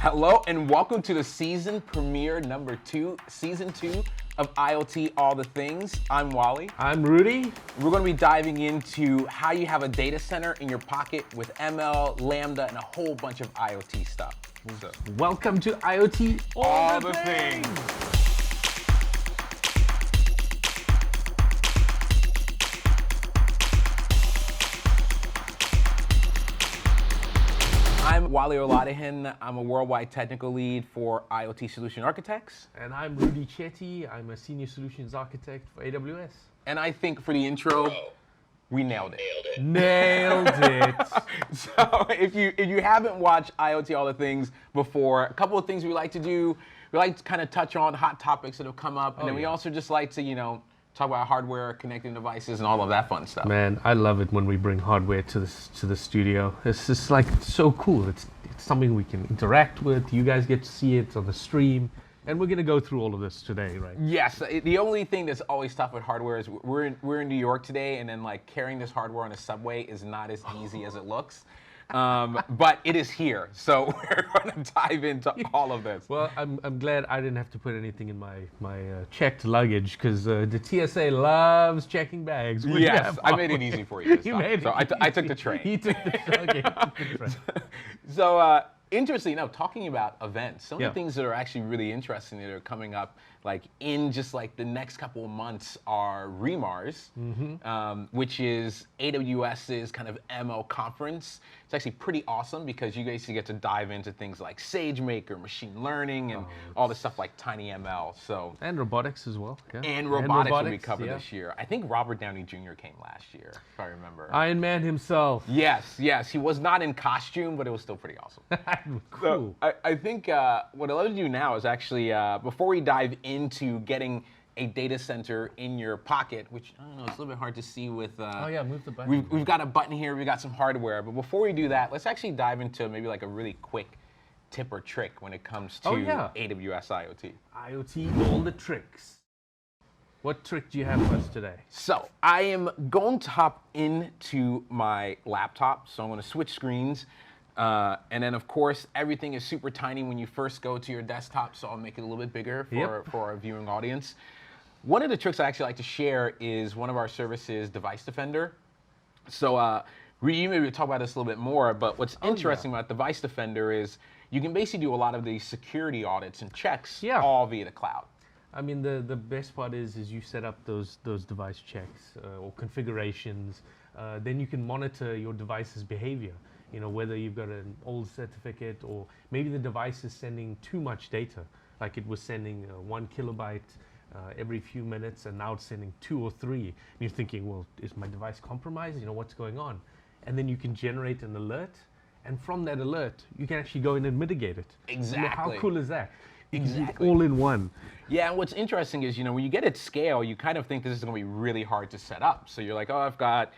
Hello and welcome to the season premiere season 2 of IoT All the Things. I'm Wally. I'm Rudy. We're going to be diving into how you have a data center in your pocket with ML, Lambda, and a whole bunch of IoT stuff. So, Welcome to IoT All the Things. I'm Wally Oladihan. I'm a worldwide technical lead for IoT Solution Architects. And I'm Rudy Chetty. I'm a senior solutions architect for AWS. And I think for the intro, we nailed it. Nailed it. So if you haven't watched IoT All the Things before, a couple of things we like to do. We like to kind of touch on hot topics that have come up, and then we also just like to, talk about hardware, connecting devices, and all of that fun stuff. Man, I love it when we bring hardware to the studio. It's just like so cool. It's something we can interact with. You guys get to see it on the stream. And we're going to go through all of this today, right? Yes. The only thing that's always tough with hardware is we're in New York today, and then carrying this hardware on a subway is not as easy as it looks. But it is here, so we're going to dive into all of this. Well, I'm glad I didn't have to put anything in my checked luggage, because the TSA loves checking bags. Yes, I made it easy for you this time. Made so it I took the train. He took the train. Okay, took the train. So interestingly enough, talking about events, some of Yeah. the things that are actually really interesting that are coming up in just the next couple of months are Remars, which is AWS's kind of ML conference. It's actually pretty awesome because you guys get to dive into things like SageMaker, machine learning, and all the stuff like TinyML. So And robotics as well. Yeah. and robotics will be robotics, covered yeah. this year. I think Robert Downey Jr. came last year, if I remember. Iron Man himself. Yes. He was not in costume, but it was still pretty awesome. Cool. So I think what I'd love to do now is actually, before we dive into getting a data center in your pocket, which I don't know, it's a little bit hard to see with. Oh yeah, move the button. We've got a button here, we've got some hardware, but before we do that, let's actually dive into maybe a really quick tip or trick when it comes to AWS IoT. IoT, all the tricks. What trick do you have for us today? So I am going to hop into my laptop, so I'm going to switch screens. And then, of course, everything is super tiny when you first go to your desktop, so I'll make it a little bit bigger for our viewing audience. One of the tricks I actually like to share is one of our services, Device Defender. So, Rudy, you maybe talk about this a little bit more, but what's interesting about Device Defender is you can basically do a lot of these security audits and checks all via the cloud. I mean, the best part is you set up those device checks or configurations. Then you can monitor your device's behavior. Whether you've got an old certificate or maybe the device is sending too much data, like it was sending 1 kilobyte every few minutes, and now it's sending 2 or 3. And you're thinking, well, is my device compromised? What's going on? And then you can generate an alert, and from that alert, you can actually go in and mitigate it. Exactly. How cool is that? Exactly. All in one. Yeah, and what's interesting is, when you get at scale, you kind of think this is going to be really hard to set up. So you're like, oh, I've got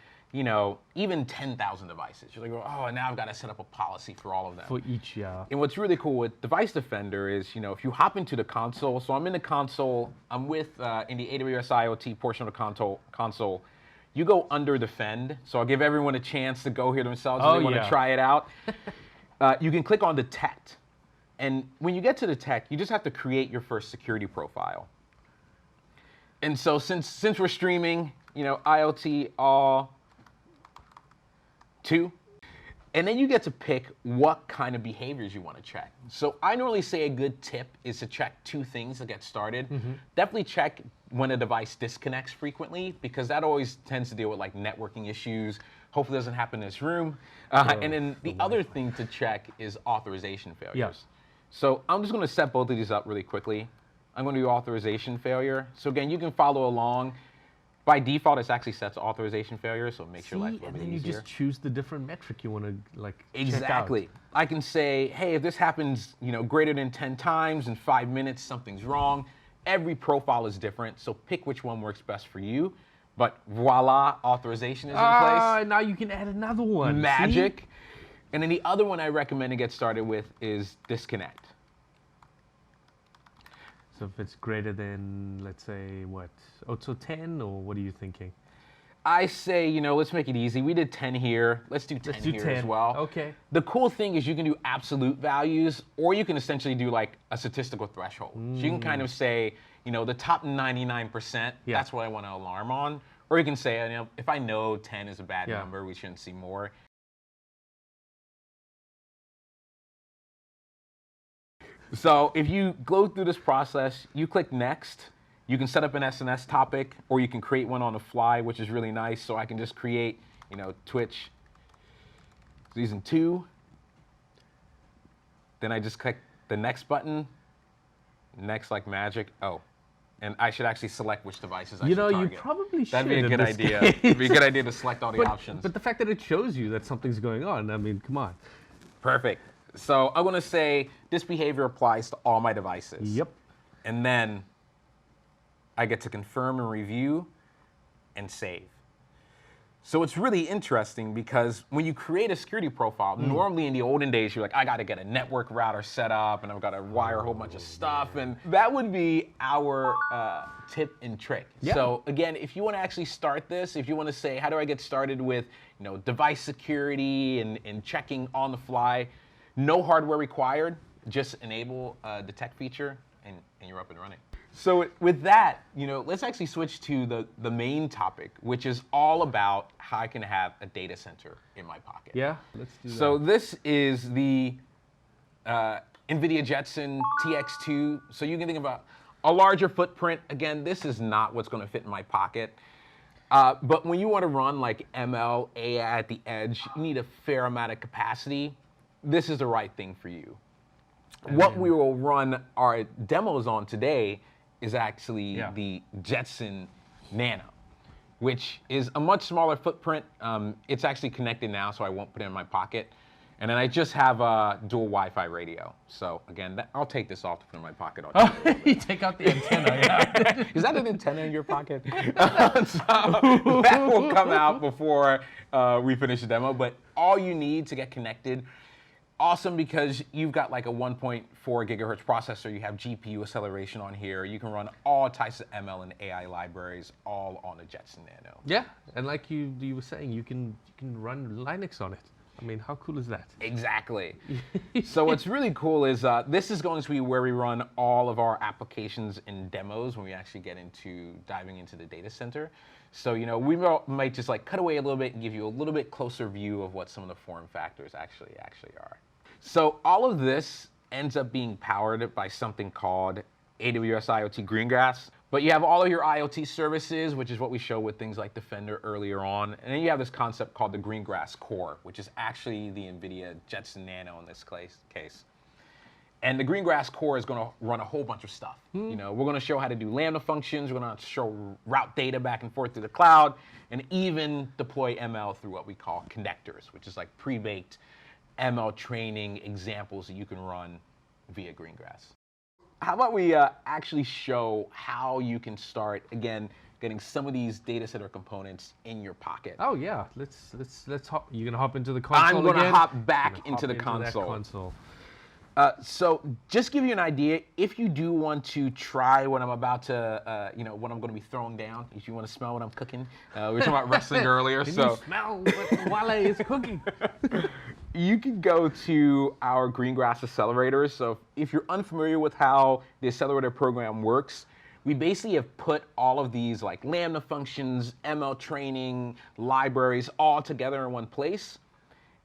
even 10,000 devices. You're like, oh, and now I've got to set up a policy for all of them. For each, yeah. And what's really cool with Device Defender is, if you hop into the console, so I'm in the console, I'm in the AWS IoT portion of the console. You go under Defend, so I'll give everyone a chance to go here themselves if they want to try it out. You can click on Detect. And when you get to Detect, you just have to create your first security profile. And so since we're streaming, IoT All 2, and then you get to pick what kind of behaviors you want to check. So I normally say a good tip is to check 2 things to get started. Definitely check when a device disconnects frequently, because that always tends to deal with networking issues. Hopefully it doesn't happen in this room. And then the other thing to check is authorization failures. Yeah. So I'm just going to set both of these up really quickly. I'm going to do authorization failure. So again, you can follow along. By default, it actually sets authorization failure, so it makes your life a little bit easier. And then you just choose the different metric you want to Exactly. check out. I can say, hey, if this happens, greater than 10 times in 5 minutes, something's wrong. Every profile is different, so pick which one works best for you. But voila, authorization is in place. Now you can add another one. Magic. See? And then the other one I recommend to get started with is disconnect. So if it's greater than, let's say, what? Oh, so 10, or what are you thinking? I say, let's make it easy. We did 10 here. Let's do 10 here as well. Okay. The cool thing is you can do absolute values, or you can essentially do like a statistical threshold. So you can kind of say, the top 99%, that's what I want to alarm on. Or you can say, if I know 10 is a bad number, we shouldn't see more. So if you go through this process, you click next. You can set up an SNS topic, or you can create one on the fly, which is really nice. So I can just create, Twitch season 2. Then I just click the next button, next like magic. Oh, and I should actually select which devices I should target. You probably should. That'd be a good idea. It'd be a good idea to select all the options. But the fact that it shows you that something's going on, I mean, come on. Perfect. So I'm going to say this behavior applies to all my devices. Yep. And then I get to confirm and review and save. So it's really interesting because when you create a security profile, normally in the olden days, you're like, I got to get a network router set up and I've got to wire a whole bunch of stuff. And that would be our tip and trick. Yeah. So again, if you want to actually start this, if you want to say, how do I get started with device security and checking on the fly, no hardware required, just enable the tech feature and you're up and running. So with that, let's actually switch to the main topic, which is all about how I can have a data center in my pocket. Yeah, let's do that. So this is the Nvidia Jetson TX2. So you can think about a larger footprint. Again, this is not what's going to fit in my pocket. But when you want to run like ML, AI at the edge, you need a fair amount of capacity. This is the right thing for you. What we will run our demos on today is actually the Jetson Nano, which is a much smaller footprint. It's actually connected now, so I won't put it in my pocket. And then I just have a dual Wi-Fi radio. So again, I'll take this off to put in my pocket. You take out the antenna, yeah. Is that an antenna in your pocket? So that will come out before we finish the demo. But all you need to get connected, awesome because you've got like a 1.4 gigahertz processor. You have GPU acceleration on here. You can run all types of ML and AI libraries all on the Jetson Nano. Yeah, and like you were saying, you can run Linux on it. I mean, how cool is that? Exactly. So what's really cool is this is going to be where we run all of our applications and demos when we actually get into diving into the data center. So, we might just like cut away a little bit and give you a little bit closer view of what some of the form factors actually are. So all of this ends up being powered by something called AWS IoT Greengrass. But you have all of your IoT services, which is what we show with things like Defender earlier on. And then you have this concept called the Greengrass core, which is actually the Nvidia Jetson Nano in this case. And the Greengrass core is going to run a whole bunch of stuff. We're going to show how to do Lambda functions. We're going to show route data back and forth through the cloud, and even deploy ML through what we call connectors, which is like pre-baked ML training examples that you can run via Greengrass. How about we actually show how you can start, again, getting some of these data center components in your pocket. Oh yeah, let's hop. You're gonna hop into the console. I'm gonna hop back into the console. So just give you an idea, if you do want to try what I'm about to, what I'm going to be throwing down, if you want to smell what I'm cooking. We were talking about wrestling earlier. Can you smell what Wale is cooking? You can go to our Greengrass accelerators. So if you're unfamiliar with how the accelerator program works, we basically have put all of these like Lambda functions, ML training, libraries all together in one place.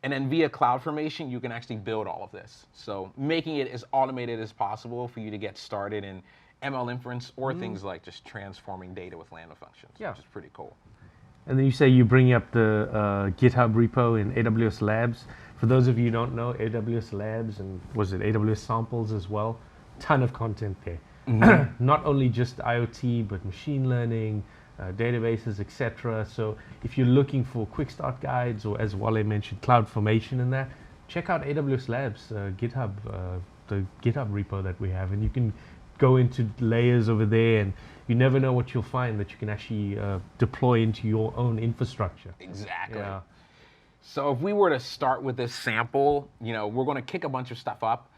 And then via CloudFormation, you can actually build all of this. So making it as automated as possible for you to get started in ML inference or things like just transforming data with Lambda functions, which is pretty cool. And then you say you bring up the GitHub repo in AWS Labs. For those of you who don't know, AWS Labs and was it AWS Samples as well? Ton of content there. Not only just IoT, but machine learning, databases, etc. So if you're looking for quick start guides, or as Wale mentioned, CloudFormation in there, check out AWS Labs, GitHub, the GitHub repo that we have, and you can go into layers over there, and you never know what you'll find that you can actually deploy into your own infrastructure. Exactly. Yeah. So if we were to start with this sample, we're going to kick a bunch of stuff up.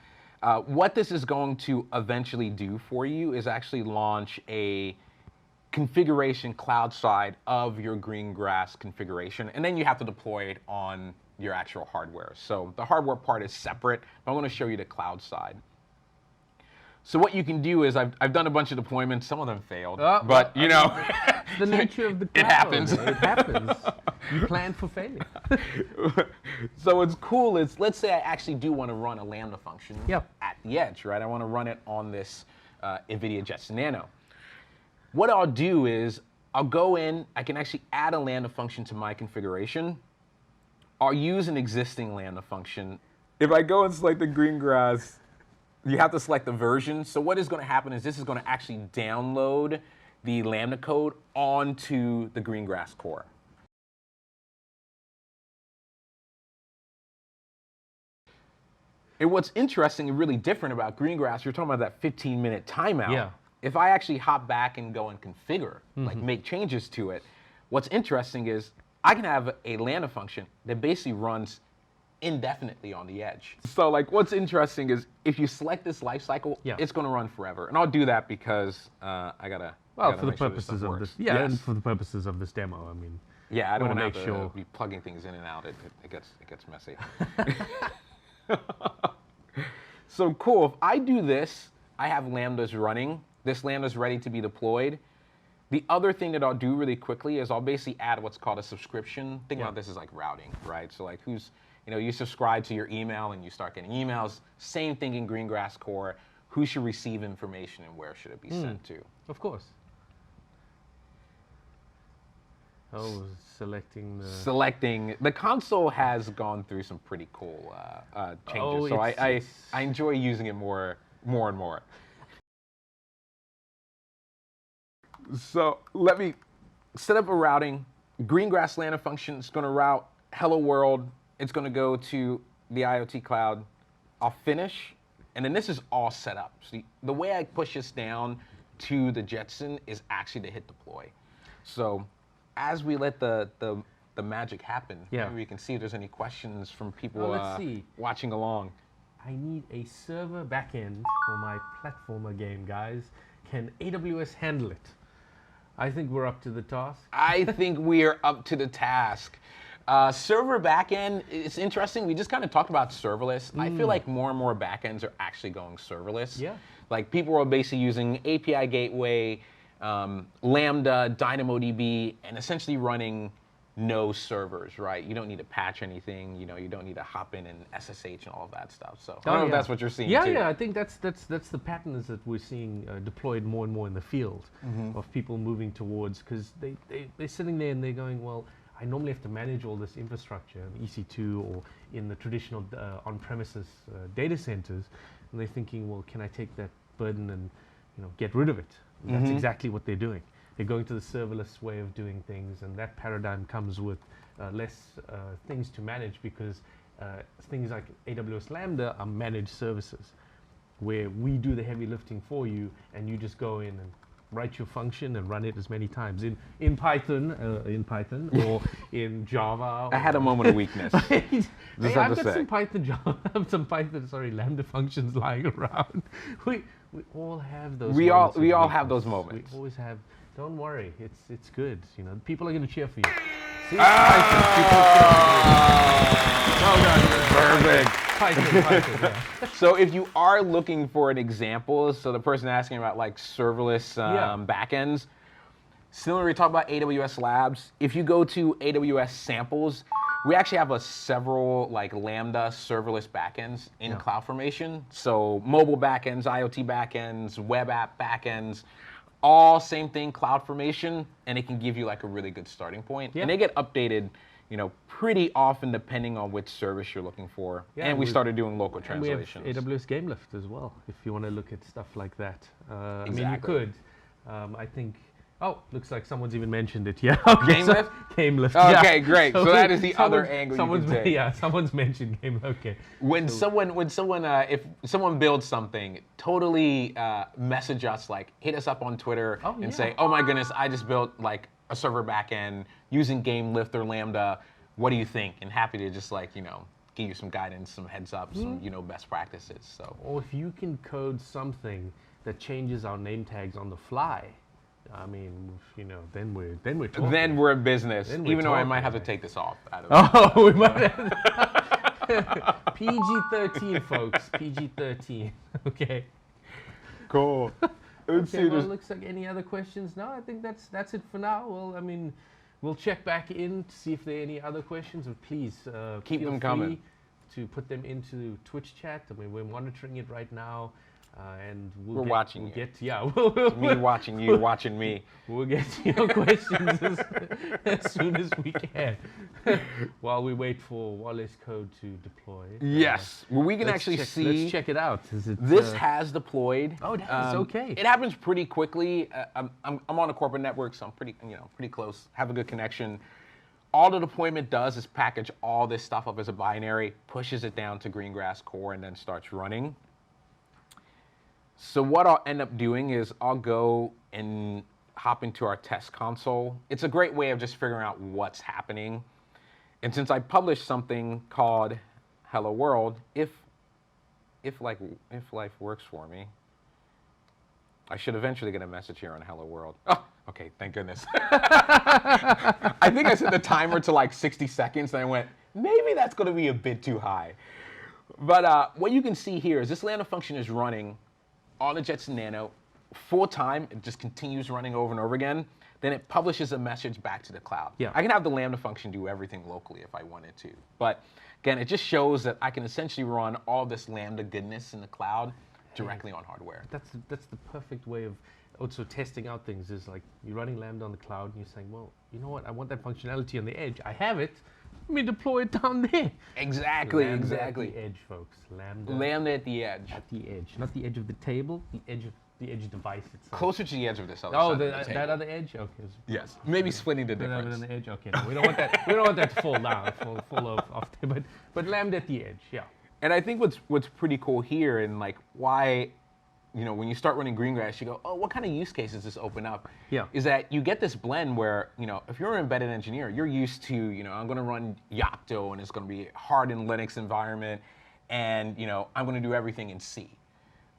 What this is going to eventually do for you is actually launch a configuration cloud side of your Greengrass configuration, and then you have to deploy it on your actual hardware. So the hardware part is separate, but I want to show you the cloud side. So what you can do is, I've done a bunch of deployments. Some of them failed, but you know, the nature of the cloud. It happens. It happens. You plan for failure. So what's cool is, let's say I actually do want to run a Lambda function Yep. at the edge, right? I want to run it on this Nvidia Jetson Nano. What I'll do is, I'll go in, I can actually add a Lambda function to my configuration. I'll use an existing Lambda function. If I go and select the Greengrass, you have to select the version. So what is going to happen is, this is going to actually download the Lambda code onto the Greengrass core. And what's interesting and really different about Greengrass, you're talking about that 15-minute timeout. Yeah. If I actually hop back and go and configure, like make changes to it, what's interesting is, I can have a Lambda function that basically runs indefinitely on the edge. So like, what's interesting is, if you select this lifecycle, it's going to run forever. And I'll do that because I gotta. Well, for the purposes of this, and for the purposes of this demo, I mean. Yeah, I don't want to make sure be plugging things in and out. It gets messy. So cool. If I do this, I have Lambdas running. This Lambda's ready to be deployed. The other thing that I'll do really quickly is, I'll basically add what's called a subscription. Think about this as like routing, right? So like, you subscribe to your email and you start getting emails. Same thing in Greengrass core. Who should receive information and where should it be sent to? Of course. Oh, selecting the console has gone through some pretty cool changes. So I enjoy using it more and more. So let me set up a routing. Greengrass Lambda function is going to route hello world. It's going to go to the IoT cloud. I'll finish, and then this is all set up. So the way I push this down to the Jetson is actually to hit deploy. So as we let the magic happen, maybe we can see if there's any questions from people watching along. I need a server backend for my platformer game, guys. Can AWS handle it? I think we're up to the task. I think we are up to the task. Server backend, it's interesting. We just kind of talked about serverless. I feel like more and more backends are actually going serverless. Yeah. Like, people are basically using API gateway, Lambda, DynamoDB, and essentially running no servers, right? You don't need to patch anything. You don't need to hop in and SSH and all of that stuff. So I don't know if that's what you're seeing too. Yeah, I think that's the patterns that we're seeing deployed more and more in the field of people moving towards, because they're sitting there and they're going, well, I normally have to manage all this infrastructure, EC2 or in the traditional on-premises data centers, and they're thinking, well, can I take that burden and get rid of it? And that's exactly what they're doing. They're going to the serverless way of doing things, and that paradigm comes with less things to manage, because things like AWS Lambda are managed services, where we do the heavy lifting for you, and you just go in and write your function and run it as many times in Python or in Java. I had a moment of weakness. I've got some Python Lambda functions lying around. We all have those. We all have those moments. We always have. Don't worry, it's good. People are going to cheer for you. See? Perfect. Python, yeah. So if you are looking for an example, so the person asking about like serverless backends, similar we talked about AWS Labs. If you go to AWS samples, we actually have several like Lambda serverless backends in CloudFormation. So mobile backends, IoT backends, web app backends, all same thing, CloudFormation, and it can give you like a really good starting point. And they get updated, pretty often depending on which service you're looking for. Yeah, and we started doing local translations. We have AWS GameLift as well, if you want to look at stuff like that. I Exactly. mean, you could. I think. Oh, looks like someone's even mentioned it. Yeah. GameLift? GameLift. Okay, great. So that is the other angle you can take. Yeah, someone's mentioned GameLift. Okay. If someone builds something, totally message us, like hit us up on Twitter and say, oh my goodness, I just built like a server backend using GameLift or Lambda. What do you think? And happy to just give you some guidance, some heads up, some best practices. So. Or if you can code something that changes our name tags on the fly, I mean, then we're talking. Then we're in business. Then we're Even though I talking, might have to right? take this off. Oh, we might have. PG-13, folks. PG-13. Okay. Cool. Let's Okay, see. well, looks like any other questions? No, I think that's it for now. Well, I mean, we'll check back in to see if there are any other questions, but please Keep feel them free coming. to put them into Twitch chat. I mean, we're monitoring it right now, and We're watching we'll you. get yeah, Me watching you, watching me. we'll get to your questions as soon as we can, while we wait for Wallace code to deploy. Yes. Well, we can Let's actually check, see. Let's check it out. Is it, This has deployed. Oh, it has, okay. It happens pretty quickly. I'm on a corporate network, so I'm pretty close. Have a good connection. All the deployment does is package all this stuff up as a binary, pushes it down to Greengrass core, and then starts running. So what I'll end up doing is I'll go and hop into our test console. It's a great way of just figuring out what's happening. And since I published something called Hello World, if life works for me, I should eventually get a message here on Hello World. Oh, okay, thank goodness. I think I set the timer to like 60 seconds, and I went, maybe that's going to be a bit too high. But what you can see here is this Lambda function is running on the Jetson Nano full time. It just continues running over and over again. Then it publishes a message back to the cloud. Yeah. I can have the Lambda function do everything locally if I wanted to. But again, it just shows that I can essentially run all this Lambda goodness in the cloud directly on hardware. That's the perfect way of also testing out things. Is like you're running Lambda on the cloud and you're saying, well, you know what? I want that functionality on the edge. I have it. Let me deploy it down there. Exactly, Lambda exactly. At the edge, folks. Lambda Lambda at the edge. at the edge, not the edge of the table. The edge device itself. Closer to the edge of this other Oh, side of the table. that other edge. Okay. Yes, maybe splitting the Put that difference. on the edge. Okay. No, we don't want that. We don't want that to fall down, fall off. But Lambda at the edge. Yeah. And I think what's pretty cool here, and like why, when you start running Greengrass, you go, oh, what kind of use cases does this open up? Yeah. Is that you get this blend where, if you're an embedded engineer, you're used to, I'm going to run Yocto, and it's going to be hard in Linux environment, and I'm going to do everything in C.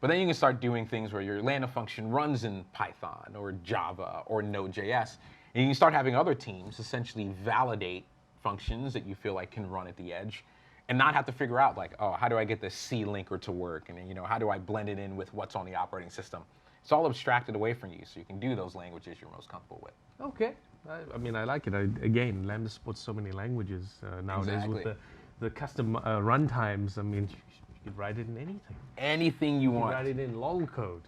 But then you can start doing things where your Lambda function runs in Python or Java or Node.js, and you can start having other teams essentially validate functions that you feel like can run at the edge, and not have to figure out like, oh, how do I get this C linker to work, and how do I blend it in with what's on the operating system? It's all abstracted away from you, so you can do those languages you're most comfortable with. Okay. I mean, I like it. Again, Lambda supports so many languages nowadays Exactly. with the custom runtimes. I mean, you could write it in anything. Anything you You want. write it in lol code.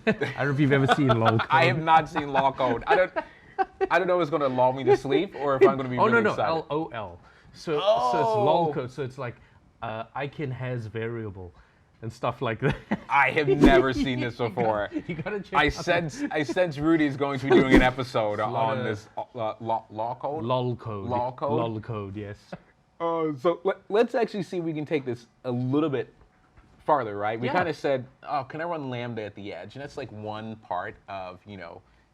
I don't know if you've ever seen lol code. I have not seen law code. I don't know if it's going to lull me to sleep or if I'm going to be Oh, really no, excited. LOL. So it's lol code. So it's like icon has variable and stuff like that. I have never seen this before. You gotta check I out sense Rudy's going to be doing an episode lot on of- this law code. lol code. Lol code? Lol code, yes. So let's actually see if we can take this a little bit farther, right? We Yeah. kind of said, oh, can I run Lambda at the edge? And that's like one part of,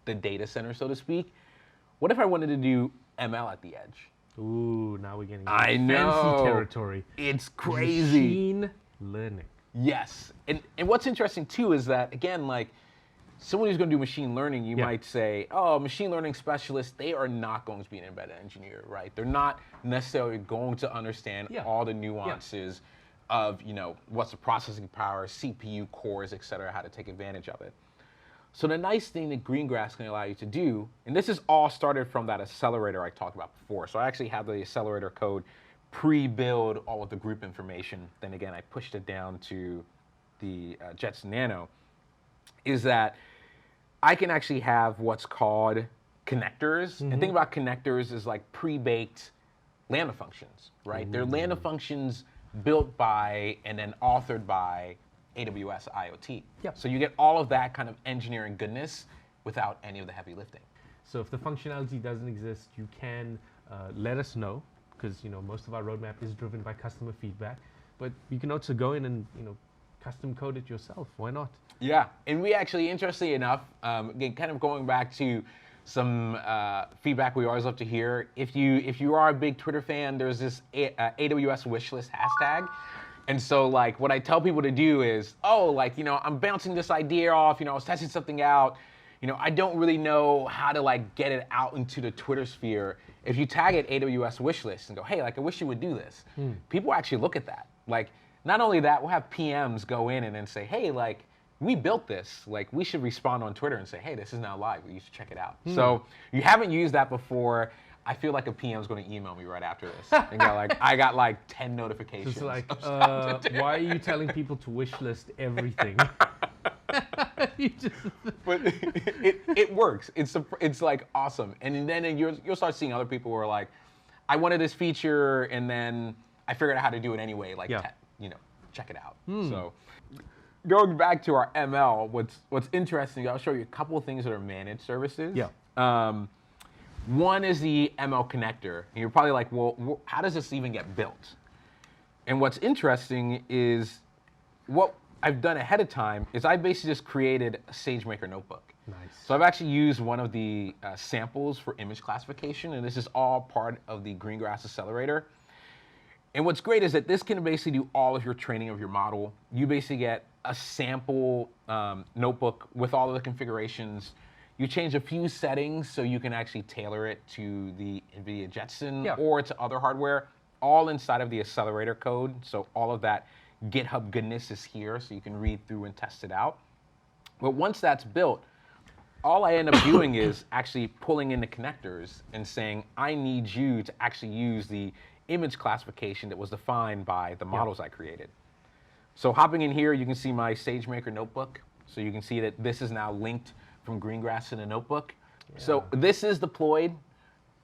the data center, so to speak. What if I wanted to do ML at the edge? Ooh, now we're getting I fancy know. territory. It's crazy. Machine learning. Yes. And what's interesting too is that, again, like someone who's going to do machine learning, you Yeah. might say, oh, machine learning specialists, they are not going to be an embedded engineer, right? They're not necessarily going to understand Yeah. all the nuances of, what's the processing power, CPU cores, et cetera, how to take advantage of it. So the nice thing that Greengrass can allow you to do, and this is all started from that accelerator I talked about before. So I actually have the accelerator code pre-build all of the group information. Then again, I pushed it down to the Jetson Nano, is that I can actually have what's called connectors. And think about connectors as like pre-baked Lambda functions, right? They're Lambda functions built by and then authored by AWS IoT. Yep. So you get all of that kind of engineering goodness without any of the heavy lifting. So if the functionality doesn't exist, you can let us know, because most of our roadmap is driven by customer feedback. But you can also go in and custom code it yourself. Why not? Yeah, and we actually, interestingly enough, again, kind of going back to some feedback we always love to hear. If you are a big Twitter fan, there's this AWS wishlist hashtag. And so like what I tell people to do is, I'm bouncing this idea off, I was testing something out. I don't really know how to like get it out into the Twitter sphere. If you tag it AWS wishlist and go, hey, like I wish you would do this, people actually look at that. Like, not only that, we'll have PMs go in and then say, hey, like, we built this. Like, we should respond on Twitter and say, hey, this is now live. You should check it out. So you haven't used that before. I feel like a PM's going to email me right after this and go like, I got like 10 notifications. It's like, why are you telling people to wish list everything? But it works. It's like awesome. And then you'll start seeing other people who are like, I wanted this feature and then I figured out how to do it anyway. Like, check it out. So going back to our ML, what's interesting, I'll show you a couple of things that are managed services. Yeah. One is the ML connector. And you're probably like, well, how does this even get built? And what's interesting is what I've done ahead of time is I basically just created a SageMaker Notebook. Nice. So I've actually used one of the samples for image classification, and this is all part of the Greengrass accelerator. And what's great is that this can basically do all of your training of your model. You basically get a sample notebook with all of the configurations. You change a few settings so you can actually tailor it to the Nvidia Jetson or to other hardware, all inside of the accelerator code. So all of that GitHub goodness is here, so you can read through and test it out. But once that's built, all I end up doing is actually pulling in the connectors and saying, I need you to actually use the image classification that was defined by the models I created. So hopping in here, you can see my SageMaker Notebook. So you can see that this is now linked from Greengrass in a notebook. Yeah. So this is deployed,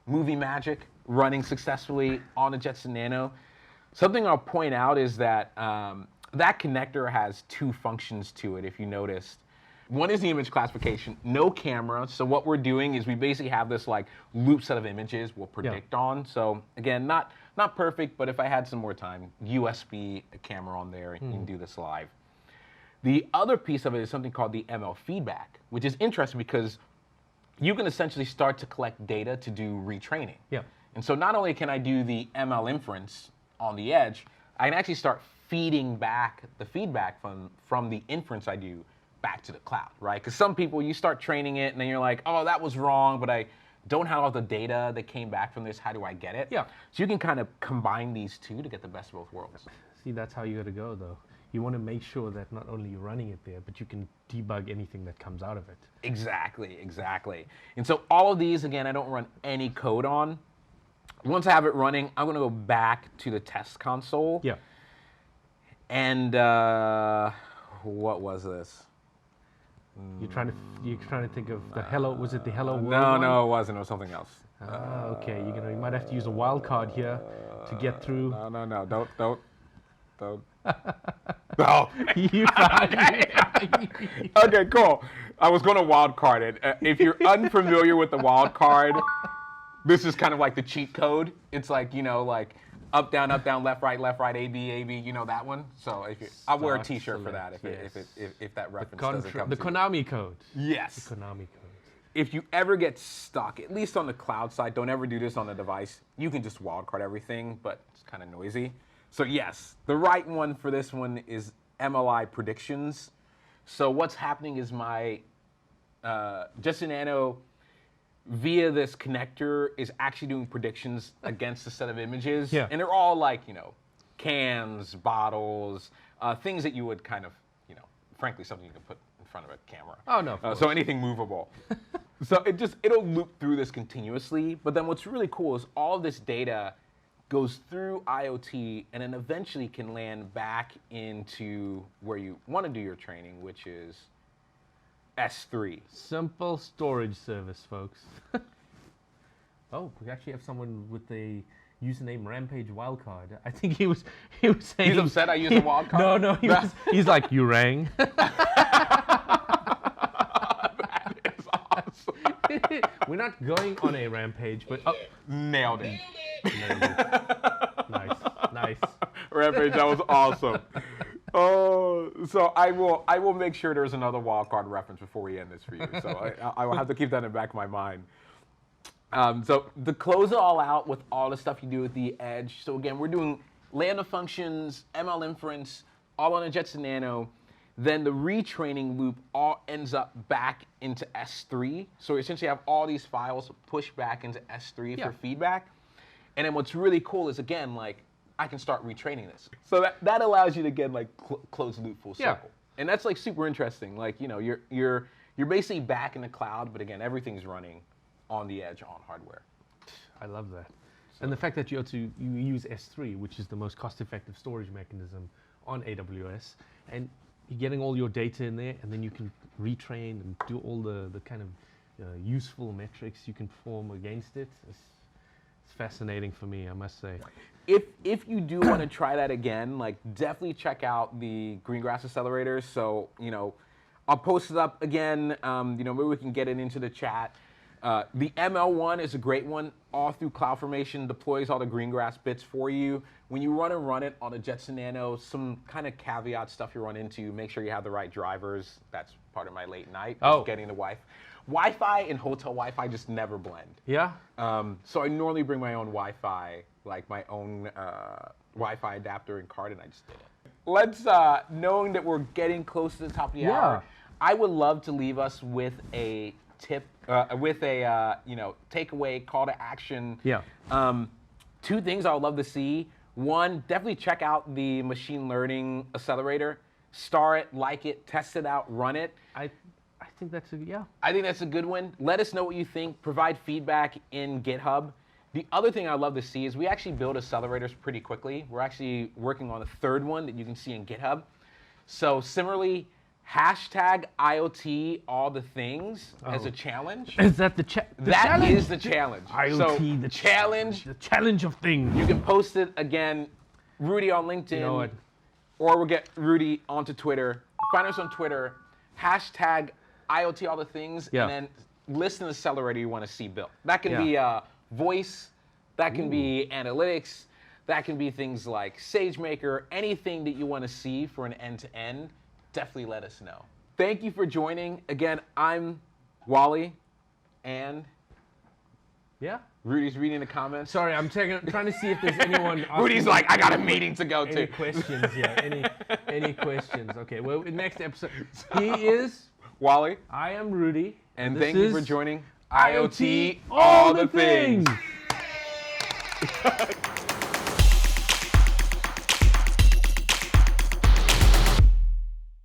movie magic, running successfully on a Jetson Nano. Something I'll point out is that that connector has two functions to it, if you noticed. One is the image classification, no camera. So what we're doing is we basically have this like loop set of images we'll predict on. So again, not perfect, but if I had some more time, USB, a camera on there, and you can do this live. The other piece of it is something called the ML feedback, which is interesting because you can essentially start to collect data to do retraining. Yeah. And so not only can I do the ML inference on the edge, I can actually start feeding back the feedback from the inference I do back to the cloud, right? Because some people, you start training it and then you're like, oh, that was wrong, but I don't have all the data that came back from this. How do I get it? Yeah. So you can kind of combine these two to get the best of both worlds. See, that's how you got to go, though. You want to make sure that not only you're running it there, but you can debug anything that comes out of it. Exactly. And so all of these, again, I don't run any code on. Once I have it running, I'm going to go back to the test console. Yeah. And what was this? You're trying to think of the hello. Was it the hello world? No, it wasn't. It was something else. Okay. You might have to use a wildcard here to get through. No. Don't. No. You found it. Okay, cool. I was going to wildcard it. If you're unfamiliar with the wildcard, this is kind of like the cheat code. It's like, like up, down, left, right, A, B, you know that one? So I'll wear a t-shirt for that if that reference doesn't come the to Konami code. Yes. The Konami code. If you ever get stuck, at least on the cloud side, don't ever do this on the device. You can just wildcard everything, but it's kind of noisy. So yes, the right one for this one is MLI predictions. So what's happening is my Jetson Nano, via this connector, is actually doing predictions against a set of images. Yeah. And they're all like, cans, bottles, things that you would kind of, frankly, something you can put in front of a camera. Oh, no. So anything movable. So it'll loop through this continuously. But then what's really cool is all of this data goes through IoT and then eventually can land back into where you want to do your training, which is S3. Simple storage service, folks. Oh, we actually have someone with the username Rampage Wildcard. I think he was saying he's upset I used a wildcard. No, he's like, you rang. That is awesome. We're not going on a rampage, but nailed it. Nice. Rampage, that was awesome. Oh, so I will make sure there's another wildcard reference before we end this for you. So I will have to keep that in the back of my mind. So to close it all out with all the stuff you do at the edge. So again, we're doing Lambda functions, ML inference, all on a Jetson Nano. then the retraining loop all ends up back into S3. So you essentially have all these files pushed back into S3 for feedback. And then what's really cool is, again, like, I can start retraining this. So that allows you to get like closed loop full circle. And that's like super interesting. Like, you know, you're basically back in the cloud, but again, everything's running on the edge on hardware. I love that. So. And the fact that you use S3, which is the most cost-effective storage mechanism on AWS, and you're getting all your data in there, and then you can retrain and do all the kind of useful metrics you can perform against it. It's fascinating for me, I must say. If you do want to try that again, like, definitely check out the Greengrass accelerators. So, you know, I'll post it up again. You know, maybe we can get it into the chat. The ML1 is a great one. All through CloudFormation deploys all the Greengrass bits for you. When you run it on a Jetson Nano, some kind of caveat stuff you run into, make sure you have the right drivers. That's part of my late night, just getting the Wi-Fi and hotel Wi-Fi just never blend. Yeah. So I normally bring my own Wi-Fi, like my own Wi-Fi adapter and card, and I just did it. Let's, knowing that we're getting close to the top of the hour, I would love to leave us with a tip, with a you know, takeaway, call to action. Yeah. Two things I would love to see. One, definitely check out the machine learning accelerator. Star it, like it, test it out, run it. I think that's I think that's a good one. Let us know what you think. Provide feedback in GitHub. The other thing I'd love to see is we actually build accelerators pretty quickly. We're actually working on a third one that you can see in GitHub. So similarly, hashtag IoT All the Things as a challenge. Is that the challenge? That is the challenge. IoT, so the challenge. The challenge of things. You can post it again, Rudy on LinkedIn, you know what? Or we'll get Rudy onto Twitter. Find us on Twitter, hashtag IoT All the Things, and then list an accelerator you want to see built. That can be voice, that can be analytics, that can be things like SageMaker, anything that you want to see for an end-to-end, definitely let us know. Thank you for joining. Again, I'm Wally, and Rudy's reading the comments. Sorry, I'm trying to see if there's anyone. Rudy's like, I got a meeting to go to. Any questions? Any questions? Okay. Well, next episode. He is Wally. I am Rudy. And thank you for joining IoT All the Things.